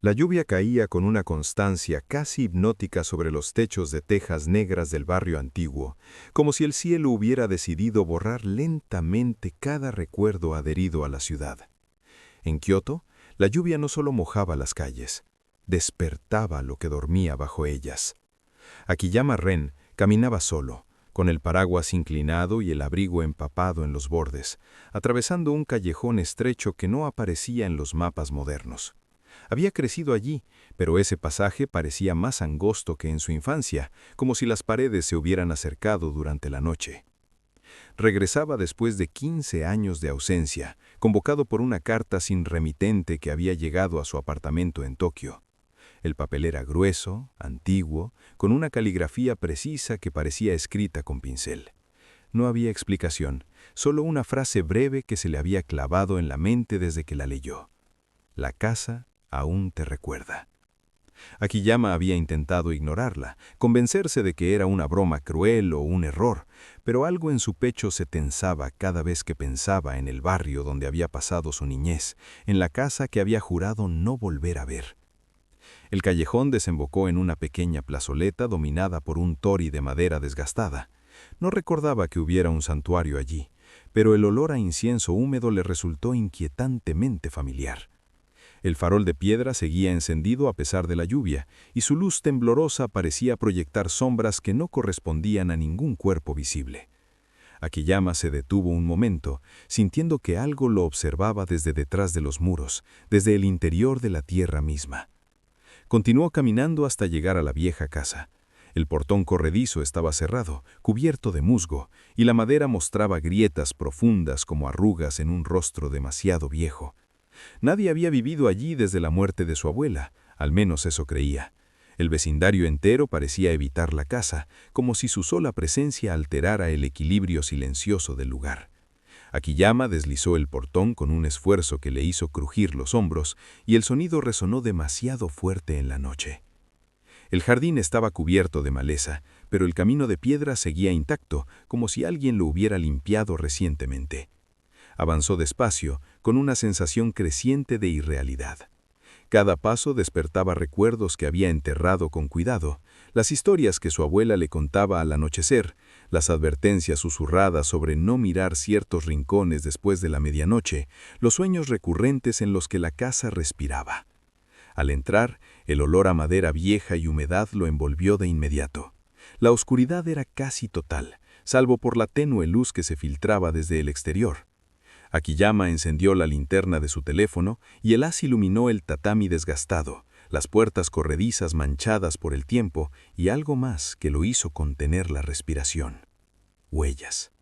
La lluvia caía con una constancia casi hipnótica sobre los techos de tejas negras del barrio antiguo, como si el cielo hubiera decidido borrar lentamente cada recuerdo adherido a la ciudad. En Kioto, la lluvia no solo mojaba las calles, despertaba lo que dormía bajo ellas. Akiyama Ren caminaba solo, con el paraguas inclinado y el abrigo empapado en los bordes, atravesando un callejón estrecho que no aparecía en los mapas modernos. Había crecido allí, pero ese pasaje parecía más angosto que en su infancia, como si las paredes se hubieran acercado durante la noche. Regresaba después de 15 años de ausencia, convocado por una carta sin remitente que había llegado a su apartamento en Tokio. El papel era grueso, antiguo, con una caligrafía precisa que parecía escrita con pincel. No había explicación, solo una frase breve que se le había clavado en la mente desde que la leyó. La casa aún te recuerda. Akiyama había intentado ignorarla, convencerse de que era una broma cruel o un error, pero algo en su pecho se tensaba cada vez que pensaba en el barrio donde había pasado su niñez, en la casa que había jurado no volver a ver. El callejón desembocó en una pequeña plazoleta dominada por un tori de madera desgastada. No recordaba que hubiera un santuario allí, pero el olor a incienso húmedo le resultó inquietantemente familiar. El farol de piedra seguía encendido a pesar de la lluvia, y su luz temblorosa parecía proyectar sombras que no correspondían a ningún cuerpo visible. Akiyama se detuvo un momento, sintiendo que algo lo observaba desde detrás de los muros, desde el interior de la tierra misma. Continuó caminando hasta llegar a la vieja casa. El portón corredizo estaba cerrado, cubierto de musgo, y la madera mostraba grietas profundas como arrugas en un rostro demasiado viejo. Nadie había vivido allí desde la muerte de su abuela, al menos eso creía. El vecindario entero parecía evitar la casa, como si su sola presencia alterara el equilibrio silencioso del lugar. Akiyama deslizó el portón con un esfuerzo que le hizo crujir los hombros, y el sonido resonó demasiado fuerte en la noche. El jardín estaba cubierto de maleza, pero el camino de piedra seguía intacto, como si alguien lo hubiera limpiado recientemente. Avanzó despacio, con una sensación creciente de irrealidad. Cada paso despertaba recuerdos que había enterrado con cuidado, las historias que su abuela le contaba al anochecer, las advertencias susurradas sobre no mirar ciertos rincones después de la medianoche, los sueños recurrentes en los que la casa respiraba. Al entrar, el olor a madera vieja y humedad lo envolvió de inmediato. La oscuridad era casi total, salvo por la tenue luz que se filtraba desde el exterior. Akiyama encendió la linterna de su teléfono y el haz iluminó el tatami desgastado, las puertas corredizas manchadas por el tiempo y algo más que lo hizo contener la respiración. Huellas.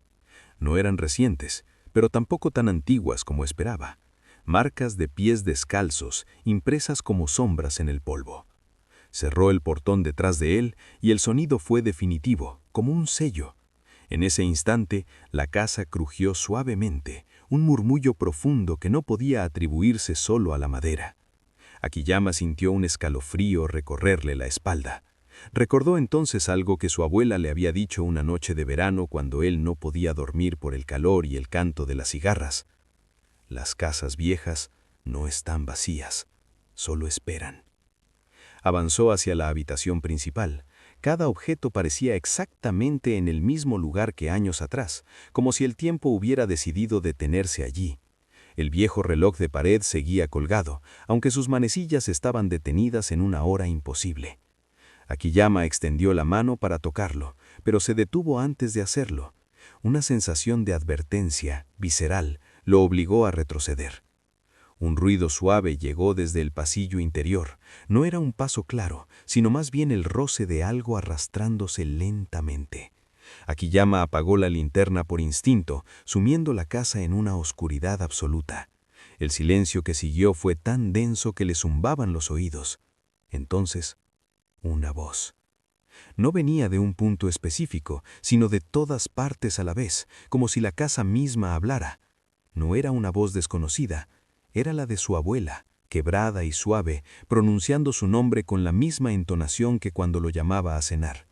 No eran recientes, pero tampoco tan antiguas como esperaba. Marcas de pies descalzos, impresas como sombras en el polvo. Cerró el portón detrás de él y el sonido fue definitivo, como un sello. En ese instante, la casa crujió suavemente, un murmullo profundo que no podía atribuirse solo a la madera. Akiyama sintió un escalofrío recorrerle la espalda. Recordó entonces algo que su abuela le había dicho una noche de verano cuando él no podía dormir por el calor y el canto de las cigarras. Las casas viejas no están vacías, solo esperan. Avanzó hacia la habitación principal. Cada objeto parecía exactamente en el mismo lugar que años atrás, como si el tiempo hubiera decidido detenerse allí. El viejo reloj de pared seguía colgado, aunque sus manecillas estaban detenidas en una hora imposible. Akiyama extendió la mano para tocarlo, pero se detuvo antes de hacerlo. Una sensación de advertencia, visceral, lo obligó a retroceder. Un ruido suave llegó desde el pasillo interior. No era un paso claro, sino más bien el roce de algo arrastrándose lentamente. Akiyama apagó la linterna por instinto, sumiendo la casa en una oscuridad absoluta. El silencio que siguió fue tan denso que le zumbaban los oídos. Entonces, una voz. No venía de un punto específico, sino de todas partes a la vez, como si la casa misma hablara. No era una voz desconocida, era la de su abuela, quebrada y suave, pronunciando su nombre con la misma entonación que cuando lo llamaba a cenar.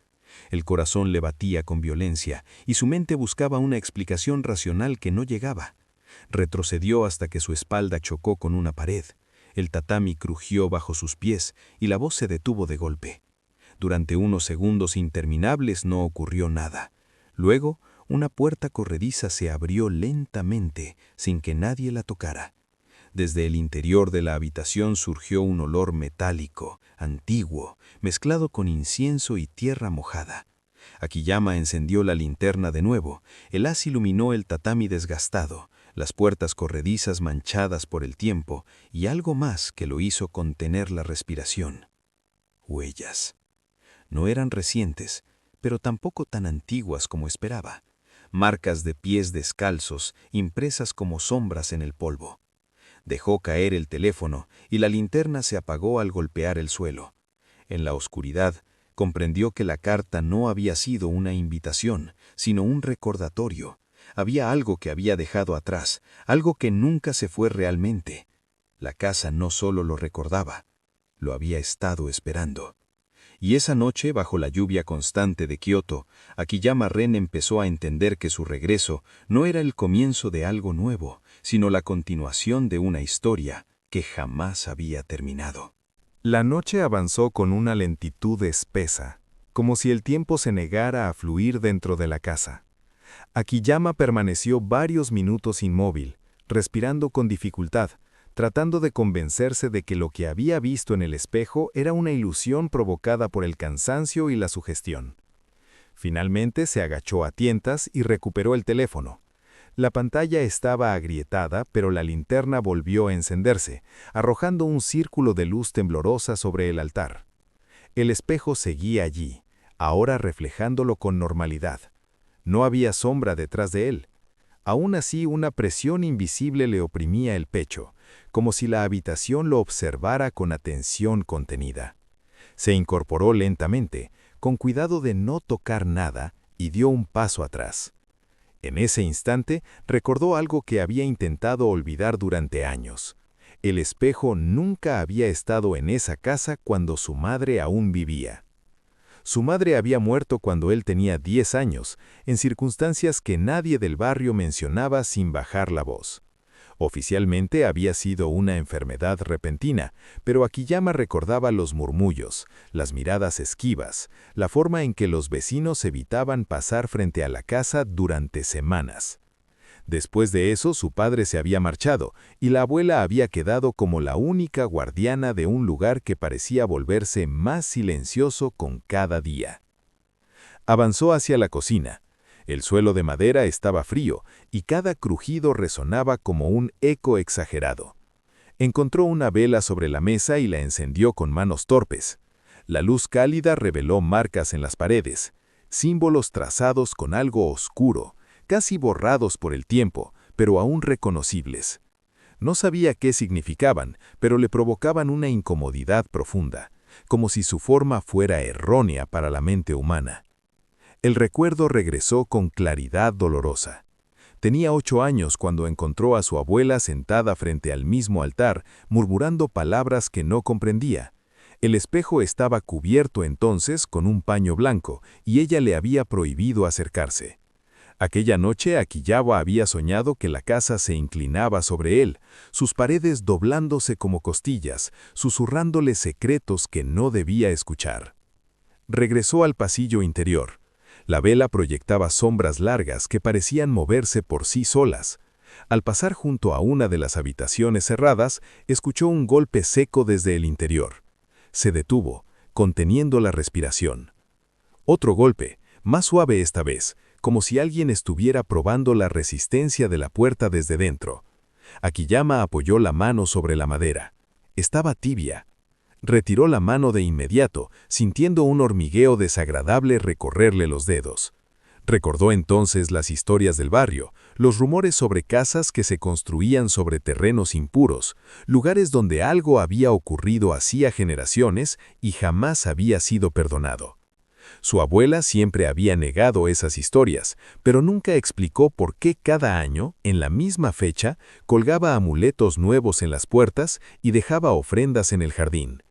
El corazón le batía con violencia y su mente buscaba una explicación racional que no llegaba. Retrocedió hasta que su espalda chocó con una pared. El tatami crujió bajo sus pies y la voz se detuvo de golpe. Durante unos segundos interminables no ocurrió nada. Luego, una puerta corrediza se abrió lentamente, sin que nadie la tocara. Desde el interior de la habitación surgió un olor metálico, antiguo, mezclado con incienso y tierra mojada. Akiyama encendió la linterna de nuevo. El haz iluminó el tatami desgastado, las puertas corredizas manchadas por el tiempo y algo más que lo hizo contener la respiración. Huellas. No eran recientes, pero tampoco tan antiguas como esperaba. Marcas de pies descalzos, impresas como sombras en el polvo. Dejó caer el teléfono y la linterna se apagó al golpear el suelo. En la oscuridad, comprendió que la carta no había sido una invitación, sino un recordatorio. Había algo que había dejado atrás, algo que nunca se fue realmente. La casa no solo lo recordaba, lo había estado esperando. Y esa noche, bajo la lluvia constante de Kioto, Akiyama Ren empezó a entender que su regreso no era el comienzo de algo nuevo, sino la continuación de una historia que jamás había terminado. La noche avanzó con una lentitud espesa, como si el tiempo se negara a fluir dentro de la casa. Akiyama permaneció varios minutos inmóvil, respirando con dificultad, tratando de convencerse de que lo que había visto en el espejo era una ilusión provocada por el cansancio y la sugestión. Finalmente se agachó a tientas y recuperó el teléfono. La pantalla estaba agrietada, pero la linterna volvió a encenderse, arrojando un círculo de luz temblorosa sobre el altar. El espejo seguía allí, ahora reflejándolo con normalidad. No había sombra detrás de él. Aún así, una presión invisible le oprimía el pecho, como si la habitación lo observara con atención contenida. Se incorporó lentamente, con cuidado de no tocar nada, y dio un paso atrás. En ese instante, recordó algo que había intentado olvidar durante años. El espejo nunca había estado en esa casa cuando su madre aún vivía. Su madre había muerto cuando él tenía 10 años, en circunstancias que nadie del barrio mencionaba sin bajar la voz. Oficialmente había sido una enfermedad repentina, pero Akiyama recordaba los murmullos, las miradas esquivas, la forma en que los vecinos evitaban pasar frente a la casa durante semanas. Después de eso, su padre se había marchado, y la abuela había quedado como la única guardiana de un lugar que parecía volverse más silencioso con cada día. Avanzó hacia la cocina. El suelo de madera estaba frío, y cada crujido resonaba como un eco exagerado. Encontró una vela sobre la mesa y la encendió con manos torpes. La luz cálida reveló marcas en las paredes, símbolos trazados con algo oscuro, casi borrados por el tiempo, pero aún reconocibles. No sabía qué significaban, pero le provocaban una incomodidad profunda, como si su forma fuera errónea para la mente humana. El recuerdo regresó con claridad dolorosa. Tenía 8 años cuando encontró a su abuela sentada frente al mismo altar, murmurando palabras que no comprendía. El espejo estaba cubierto entonces con un paño blanco, y ella le había prohibido acercarse. Aquella noche Akiyama había soñado que la casa se inclinaba sobre él, sus paredes doblándose como costillas, susurrándole secretos que no debía escuchar. Regresó al pasillo interior. La vela proyectaba sombras largas que parecían moverse por sí solas. Al pasar junto a una de las habitaciones cerradas, escuchó un golpe seco desde el interior. Se detuvo, conteniendo la respiración. Otro golpe, más suave esta vez, como si alguien estuviera probando la resistencia de la puerta desde dentro. Akiyama apoyó la mano sobre la madera. Estaba tibia. Retiró la mano de inmediato, sintiendo un hormigueo desagradable recorrerle los dedos. Recordó entonces las historias del barrio, los rumores sobre casas que se construían sobre terrenos impuros, lugares donde algo había ocurrido hacía generaciones y jamás había sido perdonado. Su abuela siempre había negado esas historias, pero nunca explicó por qué cada año, en la misma fecha, colgaba amuletos nuevos en las puertas y dejaba ofrendas en el jardín.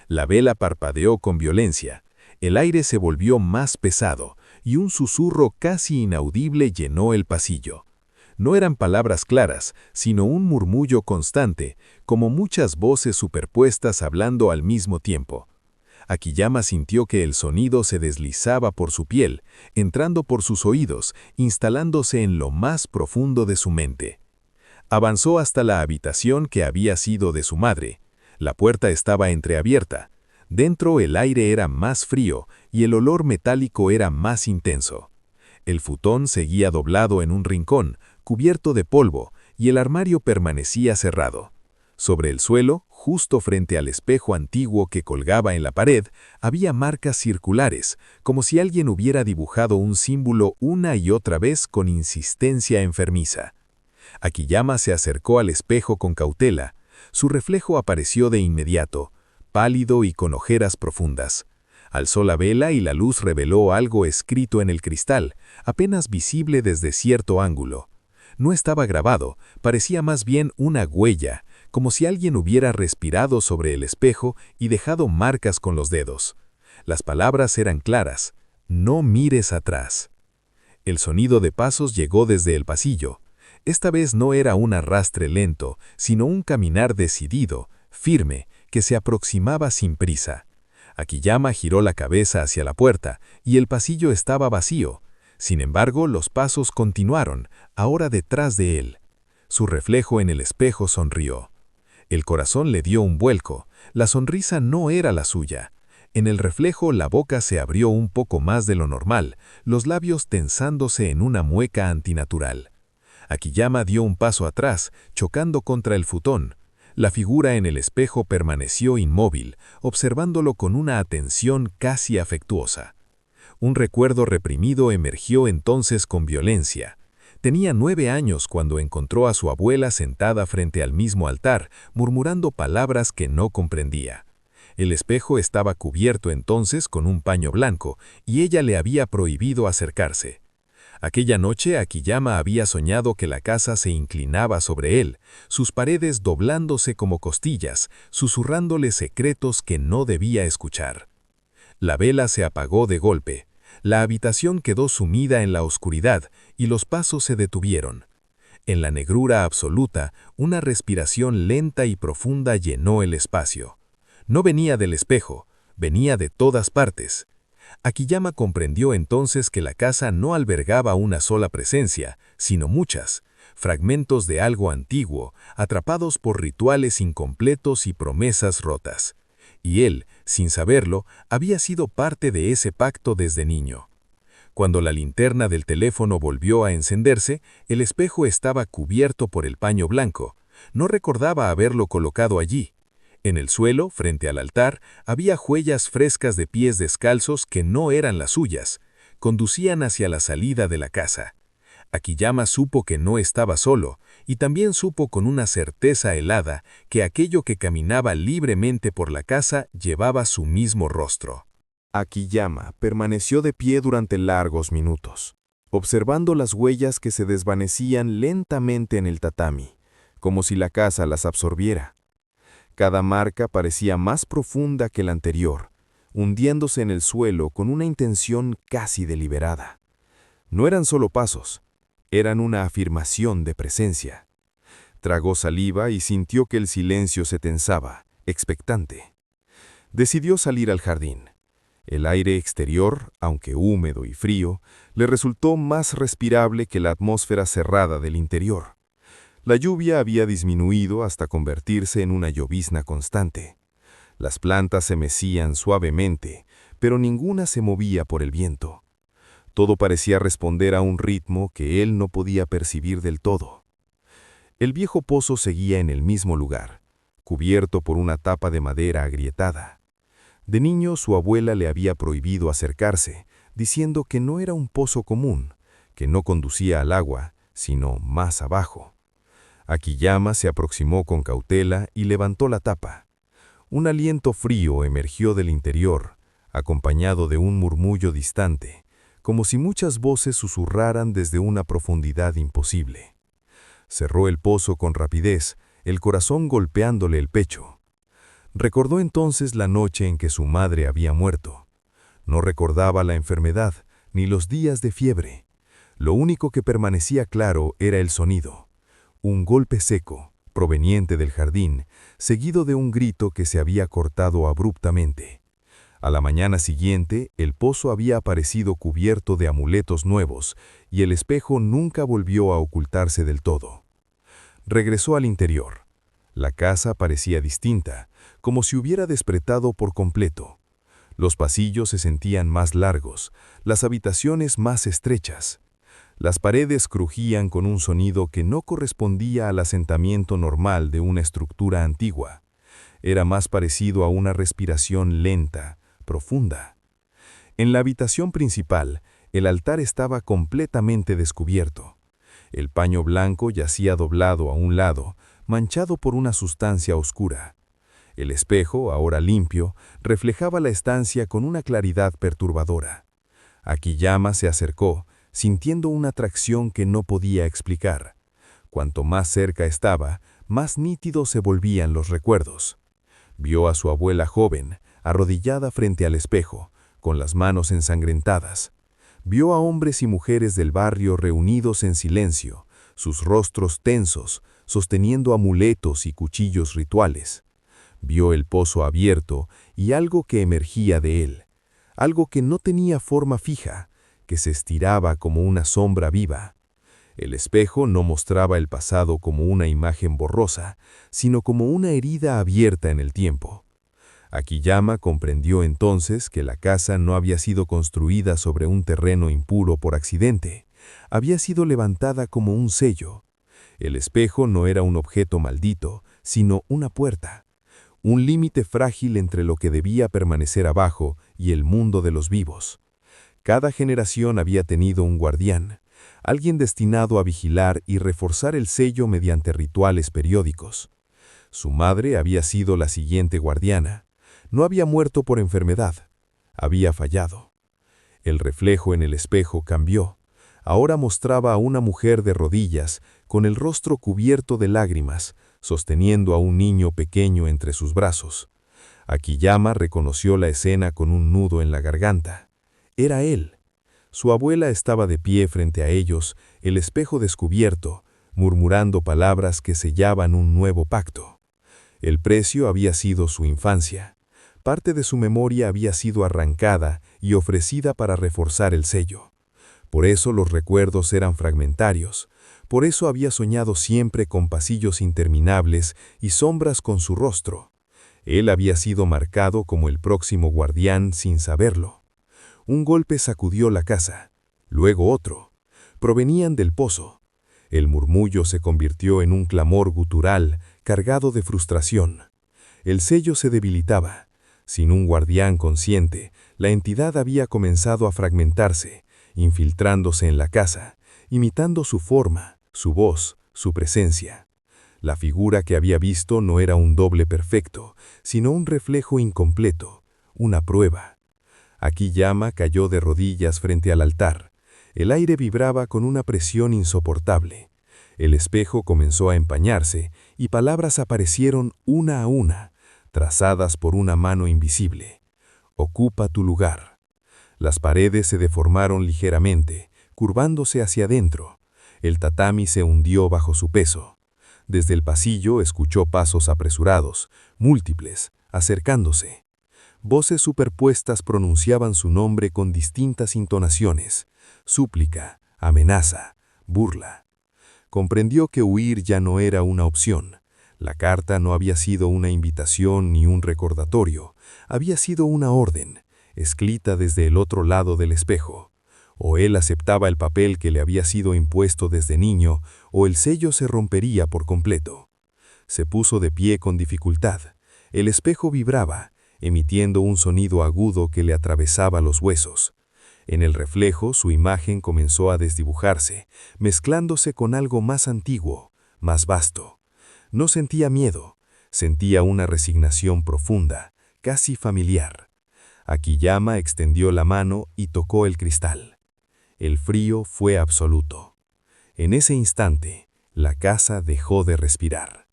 La vela parpadeó con violencia, el aire se volvió más pesado y un susurro casi inaudible llenó el pasillo. No eran palabras claras, sino un murmullo constante, como muchas voces superpuestas hablando al mismo tiempo. Akiyama sintió que el sonido se deslizaba por su piel, entrando por sus oídos, instalándose en lo más profundo de su mente. Avanzó hasta la habitación que había sido de su madre. La puerta estaba entreabierta. Dentro el aire era más frío y el olor metálico era más intenso. El futón seguía doblado en un rincón, cubierto de polvo, y el armario permanecía cerrado. Sobre el suelo, justo frente al espejo antiguo que colgaba en la pared, había marcas circulares, como si alguien hubiera dibujado un símbolo una y otra vez con insistencia enfermiza. Akiyama se acercó al espejo con cautela. Su reflejo apareció de inmediato, pálido y con ojeras profundas. Alzó la vela y la luz reveló algo escrito en el cristal, apenas visible desde cierto ángulo. No estaba grabado, parecía más bien una huella, como si alguien hubiera respirado sobre el espejo y dejado marcas con los dedos. Las palabras eran claras: no mires atrás. El sonido de pasos llegó desde el pasillo. Esta vez no era un arrastre lento, sino un caminar decidido, firme, que se aproximaba sin prisa. Akiyama giró la cabeza hacia la puerta, y el pasillo estaba vacío. Sin embargo, los pasos continuaron, ahora detrás de él. Su reflejo en el espejo sonrió. El corazón le dio un vuelco. La sonrisa no era la suya. En el reflejo la boca se abrió un poco más de lo normal, los labios tensándose en una mueca antinatural. Akiyama dio un paso atrás, chocando contra el futón. La figura en el espejo permaneció inmóvil, observándolo con una atención casi afectuosa. Un recuerdo reprimido emergió entonces con violencia. Tenía 9 años cuando encontró a su abuela sentada frente al mismo altar, murmurando palabras que no comprendía. El espejo estaba cubierto entonces con un paño blanco, y ella le había prohibido acercarse. Aquella noche Akiyama había soñado que la casa se inclinaba sobre él, sus paredes doblándose como costillas, susurrándole secretos que no debía escuchar. La vela se apagó de golpe. La habitación quedó sumida en la oscuridad y los pasos se detuvieron. En la negrura absoluta, una respiración lenta y profunda llenó el espacio. No venía del espejo, venía de todas partes. Akiyama comprendió entonces que la casa no albergaba una sola presencia, sino muchas, fragmentos de algo antiguo, atrapados por rituales incompletos y promesas rotas. Y él, sin saberlo, había sido parte de ese pacto desde niño. Cuando la linterna del teléfono volvió a encenderse, el espejo estaba cubierto por el paño blanco. No recordaba haberlo colocado allí. En el suelo, frente al altar, había huellas frescas de pies descalzos que no eran las suyas. Conducían hacia la salida de la casa. Akiyama supo que no estaba solo, y también supo con una certeza helada que aquello que caminaba libremente por la casa llevaba su mismo rostro. Akiyama permaneció de pie durante largos minutos, observando las huellas que se desvanecían lentamente en el tatami, como si la casa las absorbiera. Cada marca parecía más profunda que la anterior, hundiéndose en el suelo con una intención casi deliberada. No eran solo pasos, eran una afirmación de presencia. Tragó saliva y sintió que el silencio se tensaba, expectante. Decidió salir al jardín. El aire exterior, aunque húmedo y frío, le resultó más respirable que la atmósfera cerrada del interior. La lluvia había disminuido hasta convertirse en una llovizna constante. Las plantas se mecían suavemente, pero ninguna se movía por el viento. Todo parecía responder a un ritmo que él no podía percibir del todo. El viejo pozo seguía en el mismo lugar, cubierto por una tapa de madera agrietada. De niño, su abuela le había prohibido acercarse, diciendo que no era un pozo común, que no conducía al agua, sino más abajo. Akiyama se aproximó con cautela y levantó la tapa. Un aliento frío emergió del interior, acompañado de un murmullo distante, como si muchas voces susurraran desde una profundidad imposible. Cerró el pozo con rapidez, el corazón golpeándole el pecho. Recordó entonces la noche en que su madre había muerto. No recordaba la enfermedad, ni los días de fiebre. Lo único que permanecía claro era el sonido. Un golpe seco, proveniente del jardín, seguido de un grito que se había cortado abruptamente. A la mañana siguiente, el pozo había aparecido cubierto de amuletos nuevos y el espejo nunca volvió a ocultarse del todo. Regresó al interior. La casa parecía distinta, como si hubiera despretado por completo. Los pasillos se sentían más largos, las habitaciones más estrechas. Las paredes crujían con un sonido que no correspondía al asentamiento normal de una estructura antigua. Era más parecido a una respiración lenta, profunda. En la habitación principal, el altar estaba completamente descubierto. El paño blanco yacía doblado a un lado, manchado por una sustancia oscura. El espejo, ahora limpio, reflejaba la estancia con una claridad perturbadora. Akiyama se acercó, sintiendo una atracción que no podía explicar. Cuanto más cerca estaba, más nítidos se volvían los recuerdos. Vio a su abuela joven, arrodillada frente al espejo, con las manos ensangrentadas. Vio a hombres y mujeres del barrio reunidos en silencio, sus rostros tensos, sosteniendo amuletos y cuchillos rituales. Vio el pozo abierto y algo que emergía de él, algo que no tenía forma fija, que se estiraba como una sombra viva. El espejo no mostraba el pasado como una imagen borrosa, sino como una herida abierta en el tiempo. Akiyama comprendió entonces que la casa no había sido construida sobre un terreno impuro por accidente, había sido levantada como un sello. El espejo no era un objeto maldito, sino una puerta. Un límite frágil entre lo que debía permanecer abajo y el mundo de los vivos. Cada generación había tenido un guardián, alguien destinado a vigilar y reforzar el sello mediante rituales periódicos. Su madre había sido la siguiente guardiana. No había muerto por enfermedad, había fallado. El reflejo en el espejo cambió. Ahora mostraba a una mujer de rodillas, con el rostro cubierto de lágrimas, sosteniendo a un niño pequeño entre sus brazos. Akiyama reconoció la escena con un nudo en la garganta. Era él. Su abuela estaba de pie frente a ellos, el espejo descubierto, murmurando palabras que sellaban un nuevo pacto. El precio había sido su infancia. Parte de su memoria había sido arrancada y ofrecida para reforzar el sello. Por eso los recuerdos eran fragmentarios. Por eso había soñado siempre con pasillos interminables y sombras con su rostro. Él había sido marcado como el próximo guardián sin saberlo. Un golpe sacudió la casa, luego otro. Provenían del pozo. El murmullo se convirtió en un clamor gutural, cargado de frustración. El sello se debilitaba. Sin un guardián consciente, la entidad había comenzado a fragmentarse, infiltrándose en la casa, imitando su forma, su voz, su presencia. La figura que había visto no era un doble perfecto, sino un reflejo incompleto, una prueba. Akiyama cayó de rodillas frente al altar. El aire vibraba con una presión insoportable. El espejo comenzó a empañarse y palabras aparecieron una a una, trazadas por una mano invisible. Ocupa tu lugar. Las paredes se deformaron ligeramente, curvándose hacia adentro. El tatami se hundió bajo su peso. Desde el pasillo escuchó pasos apresurados, múltiples, acercándose. Voces superpuestas pronunciaban su nombre con distintas intonaciones: súplica, amenaza, burla. Comprendió que huir ya no era una opción. La carta no había sido una invitación ni un recordatorio, había sido una orden, escrita desde el otro lado del espejo. O él aceptaba el papel que le había sido impuesto desde niño, o el sello se rompería por completo. Se puso de pie con dificultad. El espejo vibraba, emitiendo un sonido agudo que le atravesaba los huesos. En el reflejo su imagen comenzó a desdibujarse, mezclándose con algo más antiguo, más vasto. No sentía miedo, sentía una resignación profunda, casi familiar. Akiyama extendió la mano y tocó el cristal. El frío fue absoluto. En ese instante, la casa dejó de respirar.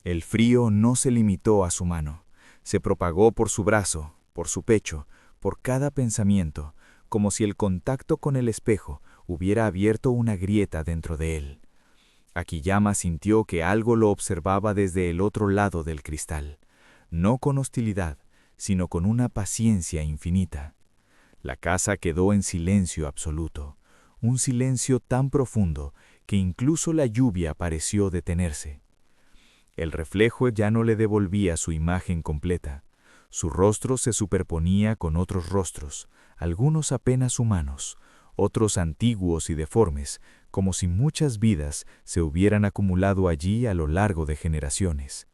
El frío no se limitó a su mano. Se propagó por su brazo, por su pecho, por cada pensamiento, como si el contacto con el espejo hubiera abierto una grieta dentro de él. Akiyama sintió que algo lo observaba desde el otro lado del cristal, no con hostilidad, sino con una paciencia infinita. La casa quedó en silencio absoluto, un silencio tan profundo que incluso la lluvia pareció detenerse. El reflejo ya no le devolvía su imagen completa. Su rostro se superponía con otros rostros, algunos apenas humanos, otros antiguos y deformes, como si muchas vidas se hubieran acumulado allí a lo largo de generaciones.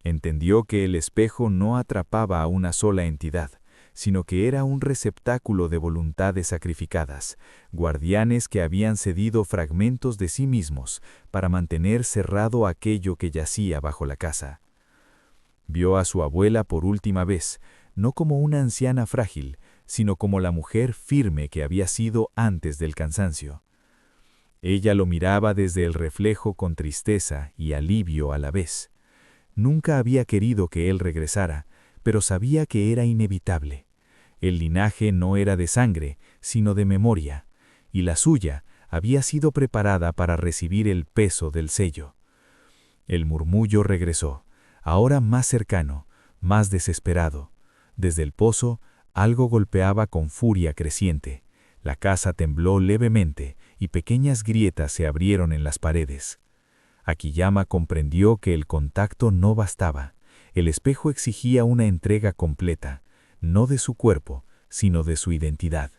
Entendió que el espejo no atrapaba a una sola entidad, sino que era un receptáculo de voluntades sacrificadas, guardianes que habían cedido fragmentos de sí mismos para mantener cerrado aquello que yacía bajo la casa. Vio a su abuela por última vez, no como una anciana frágil, sino como la mujer firme que había sido antes del cansancio. Ella lo miraba desde el reflejo con tristeza y alivio a la vez. Nunca había querido que él regresara, pero sabía que era inevitable. El linaje no era de sangre, sino de memoria, y la suya había sido preparada para recibir el peso del sello. El murmullo regresó, ahora más cercano, más desesperado. Desde el pozo, algo golpeaba con furia creciente. La casa tembló levemente y pequeñas grietas se abrieron en las paredes. Akiyama comprendió que el contacto no bastaba. El espejo exigía una entrega completa, no de su cuerpo, sino de su identidad.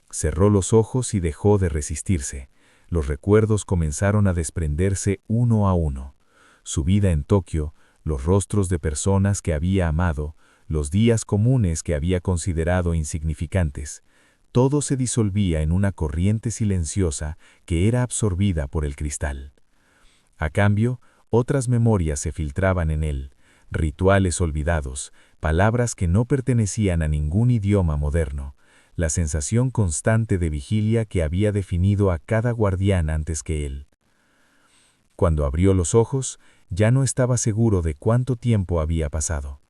Cerró los ojos y dejó de resistirse. Los recuerdos comenzaron a desprenderse uno a uno. Su vida en Tokio, los rostros de personas que había amado, los días comunes que había considerado insignificantes. Todo se disolvía en una corriente silenciosa que era absorbida por el cristal. A cambio, otras memorias se filtraban en él, rituales olvidados, palabras que no pertenecían a ningún idioma moderno, la sensación constante de vigilia que había definido a cada guardián antes que él. Cuando abrió los ojos, ya no estaba seguro de cuánto tiempo había pasado.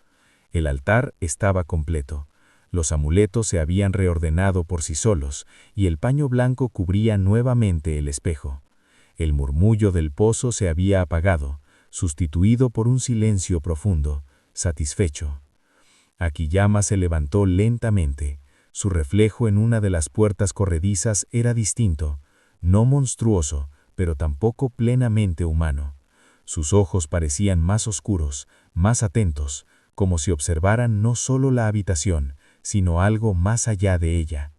El altar estaba completo, los amuletos se habían reordenado por sí solos y el paño blanco cubría nuevamente el espejo. El murmullo del pozo se había apagado, sustituido por un silencio profundo, satisfecho. Akiyama se levantó lentamente. Su reflejo en una de las puertas corredizas era distinto, no monstruoso, pero tampoco plenamente humano. Sus ojos parecían más oscuros, más atentos, como si observaran no solo la habitación, sino algo más allá de ella.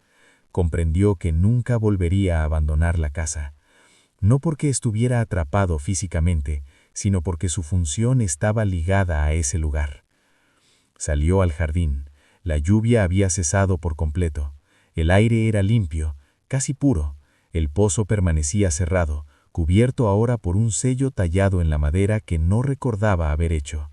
Comprendió que nunca volvería a abandonar la casa. No porque estuviera atrapado físicamente, sino porque su función estaba ligada a ese lugar. Salió al jardín. La lluvia había cesado por completo. El aire era limpio, casi puro. El pozo permanecía cerrado, cubierto ahora por un sello tallado en la madera que no recordaba haber hecho.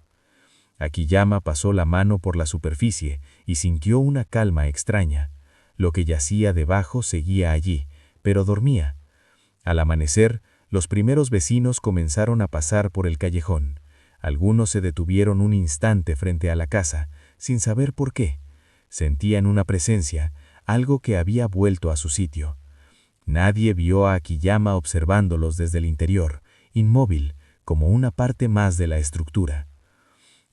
Akiyama pasó la mano por la superficie y sintió una calma extraña. Lo que yacía debajo seguía allí, pero dormía. Al amanecer, los primeros vecinos comenzaron a pasar por el callejón. Algunos se detuvieron un instante frente a la casa, sin saber por qué. Sentían una presencia, algo que había vuelto a su sitio. Nadie vio a Akiyama observándolos desde el interior, inmóvil, como una parte más de la estructura.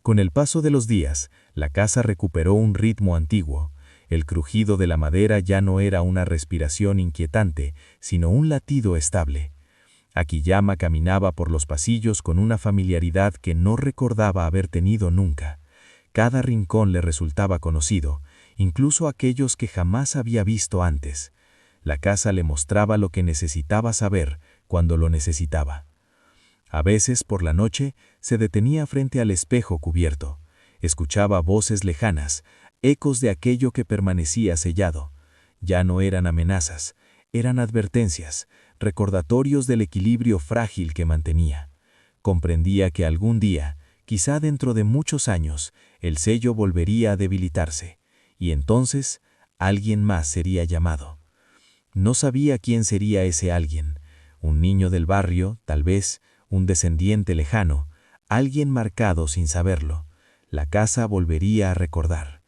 Con el paso de los días, la casa recuperó un ritmo antiguo. El crujido de la madera ya no era una respiración inquietante, sino un latido estable. Akiyama caminaba por los pasillos con una familiaridad que no recordaba haber tenido nunca. Cada rincón le resultaba conocido, incluso aquellos que jamás había visto antes. La casa le mostraba lo que necesitaba saber cuando lo necesitaba. A veces, por la noche, se detenía frente al espejo cubierto. Escuchaba voces lejanas, ecos de aquello que permanecía sellado. Ya no eran amenazas, eran advertencias, recordatorios del equilibrio frágil que mantenía. Comprendía que algún día, quizá dentro de muchos años, el sello volvería a debilitarse, y entonces alguien más sería llamado. No sabía quién sería ese alguien, un niño del barrio, tal vez, un descendiente lejano, alguien marcado sin saberlo. La casa volvería a recordar.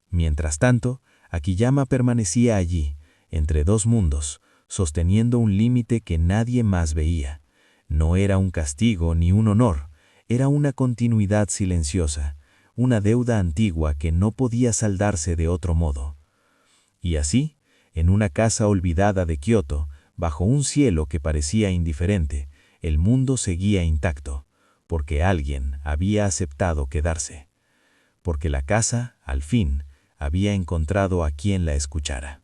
Mientras tanto, Akiyama permanecía allí, entre dos mundos, sosteniendo un límite que nadie más veía. No era un castigo ni un honor, era una continuidad silenciosa, una deuda antigua que no podía saldarse de otro modo. Y así, en una casa olvidada de Kioto, bajo un cielo que parecía indiferente, el mundo seguía intacto, porque alguien había aceptado quedarse. Porque la casa, al fin, había encontrado a quien la escuchara.